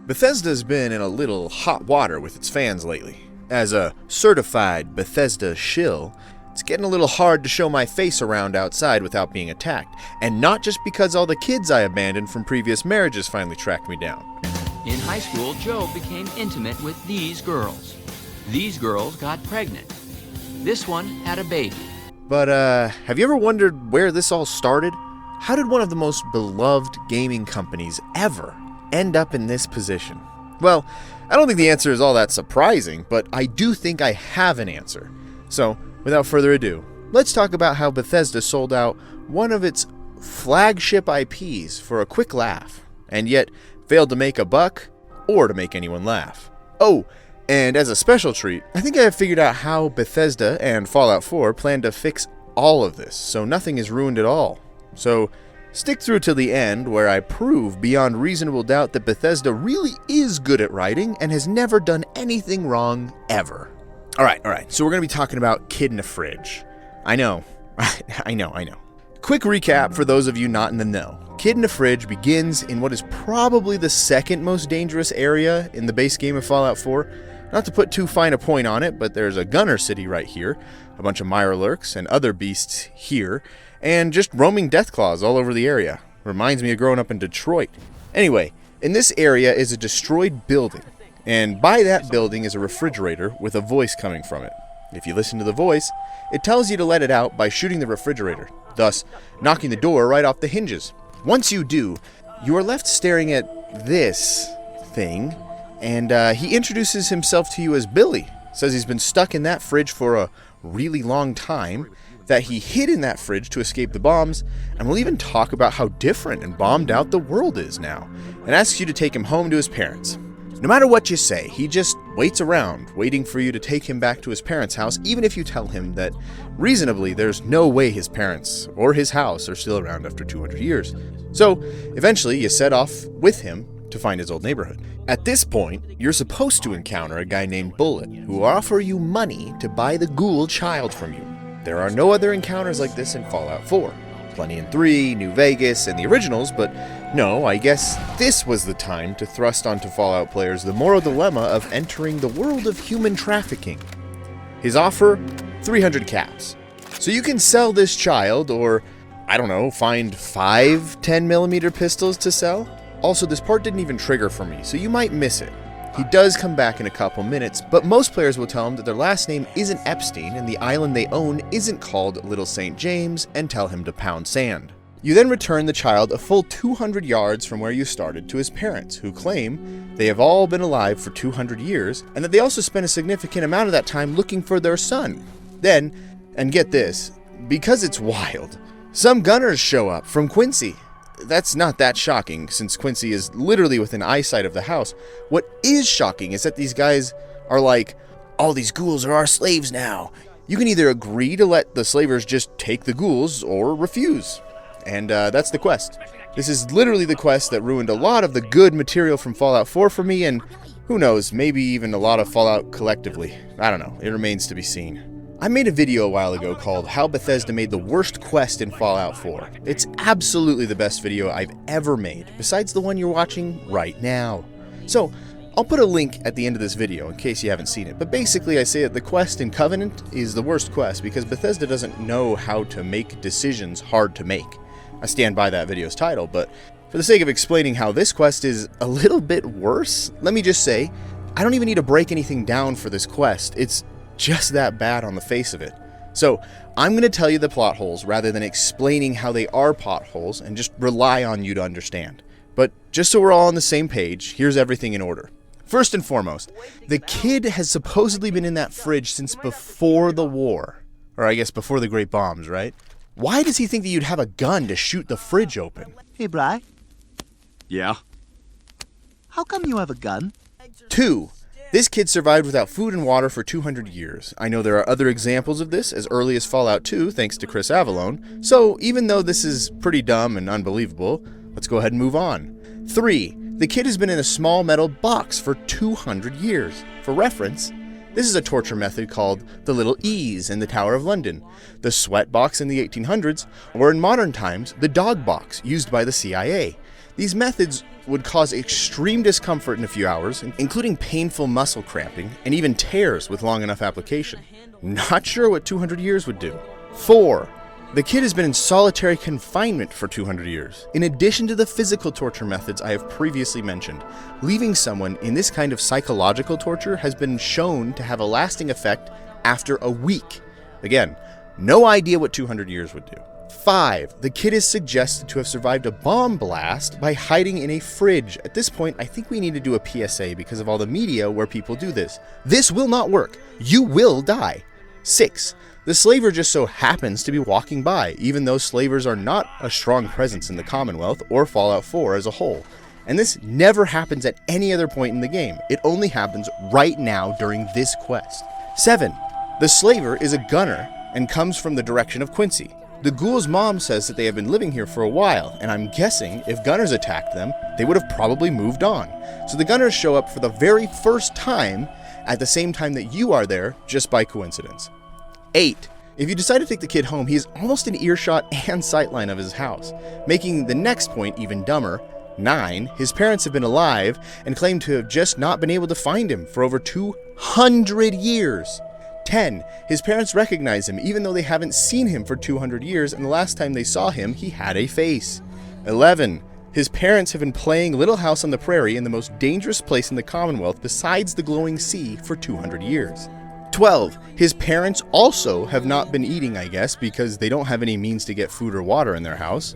Bethesda's been in a little hot water with its fans lately. As a certified Bethesda shill, it's getting a little hard to show my face around outside without being attacked, and not just because all the kids I abandoned from previous marriages finally tracked me down. In high school, Joe became intimate with these girls. These girls got pregnant. This one had a baby. But, have you ever wondered where this all started? How did one of the most beloved gaming companies ever end up in this position? Well, I don't think the answer is all that surprising, but I do think I have an answer. So, without further ado, let's talk about how Bethesda sold out one of its flagship IPs for a quick laugh, and yet failed to make a buck or to make anyone laugh. Oh, and as a special treat, I think I have figured out how Bethesda and Fallout 4 plan to fix all of this, so nothing is ruined at all. So, stick through till the end, where I prove beyond reasonable doubt that Bethesda really is good at writing and has never done anything wrong, ever. Alright, so we're going to be talking about Kid in a Fridge. I know. I know. Quick recap for those of you not in the know. Kid in a Fridge begins in what is probably the second most dangerous area in the base game of Fallout 4. Not to put too fine a point on it, but there's a gunner city right here, a bunch of mirelurks and other beasts here, and just roaming deathclaws all over the area. Reminds me of growing up in Detroit. Anyway, in this area is a destroyed building, and by that building is a refrigerator with a voice coming from it. If you listen to the voice, it tells you to let it out by shooting the refrigerator, thus knocking the door right off the hinges. Once you do, you are left staring at this thing, and he introduces himself to you as Billy. Says he's been stuck in that fridge for a really long time, that he hid in that fridge to escape the bombs, and will even talk about how different and bombed out the world is now, and asks you to take him home to his parents. No matter what you say, he just waits around, waiting for you to take him back to his parents' house, even if you tell him that, reasonably, there's no way his parents or his house are still around after 200 years. So, eventually, you set off with him to find his old neighborhood. At this point, you're supposed to encounter a guy named Bullet, who will offer you money to buy the ghoul child from you. There are no other encounters like this in Fallout 4. Plenty in 3, New Vegas, and the originals, but no, I guess this was the time to thrust onto Fallout players the moral dilemma of entering the world of human trafficking. His offer? 300 caps. So you can sell this child, or, I don't know, find 5 10mm pistols to sell? Also, this part didn't even trigger for me, so you might miss it. He does come back in a couple minutes, but most players will tell him that their last name isn't Epstein and the island they own isn't called Little St. James, and tell him to pound sand. You then return the child a full 200 yards from where you started to his parents, who claim they have all been alive for 200 years, and that they also spent a significant amount of that time looking for their son. Then, and get this, because it's wild, some gunners show up from Quincy. That's not that shocking, since Quincy is literally within eyesight of the house. What is shocking is that these guys are like, all these ghouls are our slaves now. You can either agree to let the slavers just take the ghouls, or refuse. And that's the quest. This is literally the quest that ruined a lot of the good material from Fallout 4 for me, and who knows, maybe even a lot of Fallout collectively. I don't know, it remains to be seen. I made a video a while ago called How Bethesda Made the Worst Quest in Fallout 4. It's absolutely the best video I've ever made, besides the one you're watching right now. So, I'll put a link at the end of this video in case you haven't seen it, but basically I say that the quest in Covenant is the worst quest because Bethesda doesn't know how to make decisions hard to make. I stand by that video's title, but for the sake of explaining how this quest is a little bit worse, let me just say, I don't even need to break anything down for this quest. It's just that bad on the face of it. So, I'm going to tell you the plot holes rather than explaining how they are potholes and just rely on you to understand. But just so we're all on the same page, here's everything in order. First and foremost, the kid has supposedly been in that fridge since before the war. Or I guess before the Great Bombs, right? Why does he think that you'd have a gun to shoot the fridge open? Hey, Bri. Yeah? How come you have a gun? 2. This kid survived without food and water for 200 years. I know there are other examples of this as early as Fallout 2, thanks to Chris Avallone, so even though this is pretty dumb and unbelievable, let's go ahead and move on. 3. The kid has been in a small metal box for 200 years. For reference, this is a torture method called the Little E's in the Tower of London, the sweat box in the 1800s, or in modern times, the dog box used by the CIA. These methods would cause extreme discomfort in a few hours, including painful muscle cramping and even tears with long enough application. Not sure what 200 years would do. 4. The kid has been in solitary confinement for 200 years. In addition to the physical torture methods I have previously mentioned, leaving someone in this kind of psychological torture has been shown to have a lasting effect after a week. Again, no idea what 200 years would do. 5. The kid is suggested to have survived a bomb blast by hiding in a fridge. At this point, I think we need to do a PSA because of all the media where people do this. This will not work. You will die. 6. The slaver just so happens to be walking by, even though slavers are not a strong presence in the Commonwealth or Fallout 4 as a whole. And this never happens at any other point in the game. It only happens right now during this quest. 7. The slaver is a gunner and comes from the direction of Quincy. The ghoul's mom says that they have been living here for a while, and I'm guessing if gunners attacked them, they would have probably moved on. So the gunners show up for the very first time at the same time that you are there, just by coincidence. 8. If you decide to take the kid home, he is almost in earshot and sightline of his house, making the next point even dumber. 9. His parents have been alive and claim to have just not been able to find him for over 200 years. 10. His parents recognize him even though they haven't seen him for 200 years, and the last time they saw him, he had a face. 11. His parents have been playing Little House on the Prairie in the most dangerous place in the Commonwealth besides the glowing sea for 200 years. 12. His parents also have not been eating, I guess, because they don't have any means to get food or water in their house.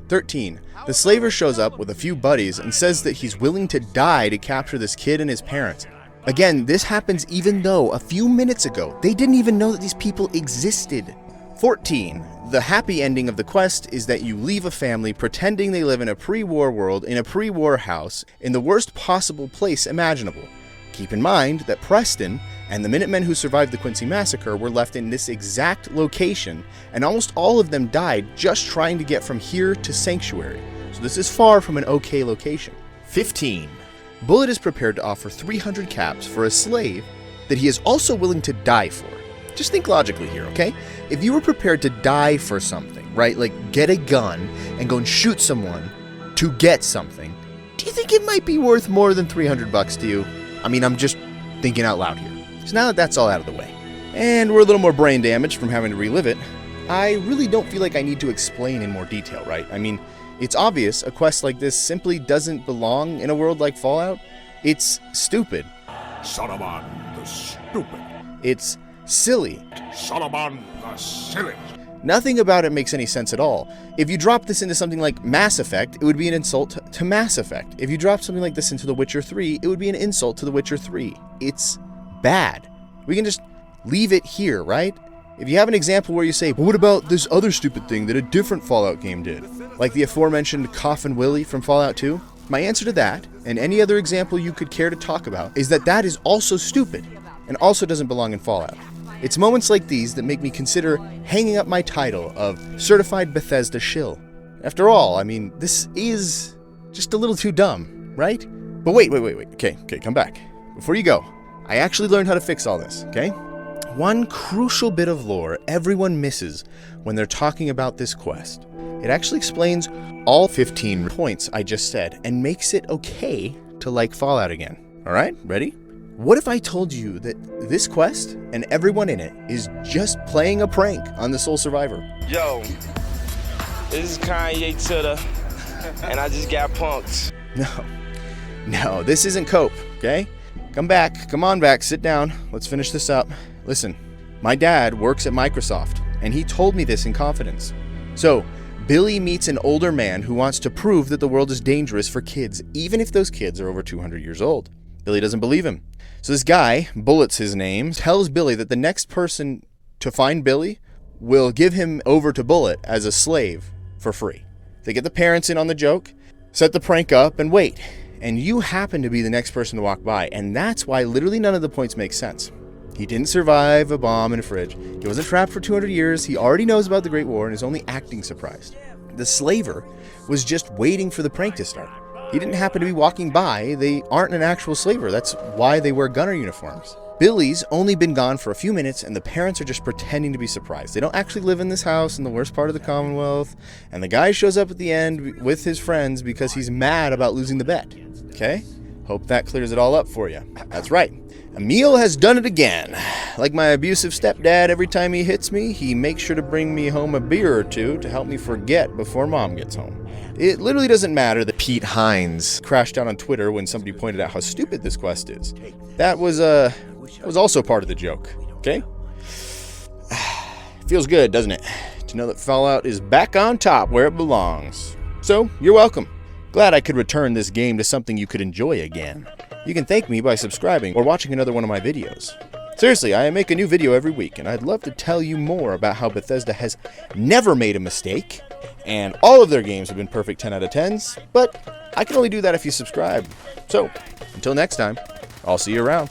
13. The slaver shows up with a few buddies and says that he's willing to die to capture this kid and his parents. Again, this happens even though a few minutes ago, they didn't even know that these people existed. 14. The happy ending of the quest is that you leave a family pretending they live in a pre-war world in a pre-war house in the worst possible place imaginable. Keep in mind that Preston and the Minutemen who survived the Quincy Massacre were left in this exact location, and almost all of them died just trying to get from here to Sanctuary. So this is far from an okay location. 15. Bullet is prepared to offer 300 caps for a slave that he is also willing to die for. Just think logically here, okay? If you were prepared to die for something, right, like get a gun and go and shoot someone to get something, do you think it might be worth more than 300 bucks to you? I mean, I'm just thinking out loud here. So now that that's all out of the way, and we're a little more brain damaged from having to relive it, I really don't feel like I need to explain in more detail, right? I mean, it's obvious a quest like this simply doesn't belong in a world like Fallout. It's stupid. Solomon the stupid. It's silly. Solomon the silly. Nothing about it makes any sense at all. If you drop this into something like Mass Effect, it would be an insult to Mass Effect. If you drop something like this into The Witcher 3, it would be an insult to The Witcher 3. It's bad. We can just leave it here, right? If you have an example where you say, well, what about this other stupid thing that a different Fallout game did? Like the aforementioned Coffin Willie from Fallout 2? My answer to that, and any other example you could care to talk about, is that that is also stupid, and also doesn't belong in Fallout. It's moments like these that make me consider hanging up my title of Certified Bethesda Shill. After all, I mean, this is just a little too dumb, right? But wait. Okay, come back. Before you go, I actually learned how to fix all this, okay? One crucial bit of lore everyone misses when they're talking about this quest. It actually explains all 15 points I just said and makes it okay to like Fallout again. Alright, ready? What if I told you that this quest and everyone in it is just playing a prank on the sole survivor? Yo, this is Kanye Titter, and I just got punked. No, this isn't Cope, okay? Come on back, sit down, let's finish this up. Listen, my dad works at Microsoft, and he told me this in confidence. So, Billy meets an older man who wants to prove that the world is dangerous for kids, even if those kids are over 200 years old. Billy doesn't believe him. So this guy, Bullet's his name, tells Billy that the next person to find Billy will give him over to Bullet as a slave for free. They get the parents in on the joke, set the prank up, and wait. And you happen to be the next person to walk by, and that's why literally none of the points make sense. He didn't survive a bomb in a fridge. He wasn't trapped for 200 years. He already knows about the Great War and is only acting surprised. The slaver was just waiting for the prank to start. He didn't happen to be walking by. They aren't an actual slaver. That's why they wear gunner uniforms. Billy's only been gone for a few minutes, and the parents are just pretending to be surprised. They don't actually live in this house in the worst part of the Commonwealth, and the guy shows up at the end with his friends because he's mad about losing the bet. Okay? Hope that clears it all up for you. That's right. Emil has done it again. Like my abusive stepdad, every time he hits me, he makes sure to bring me home a beer or two to help me forget before Mom gets home. It literally doesn't matter that Pete Hines crashed out on Twitter when somebody pointed out how stupid this quest is. That was also part of the joke, okay? Feels good, doesn't it? To know that Fallout is back on top where it belongs. So, you're welcome. Glad I could return this game to something you could enjoy again. You can thank me by subscribing or watching another one of my videos. Seriously, I make a new video every week, and I'd love to tell you more about how Bethesda has never made a mistake, and all of their games have been perfect 10 out of 10s, but I can only do that if you subscribe. So, until next time, I'll see you around.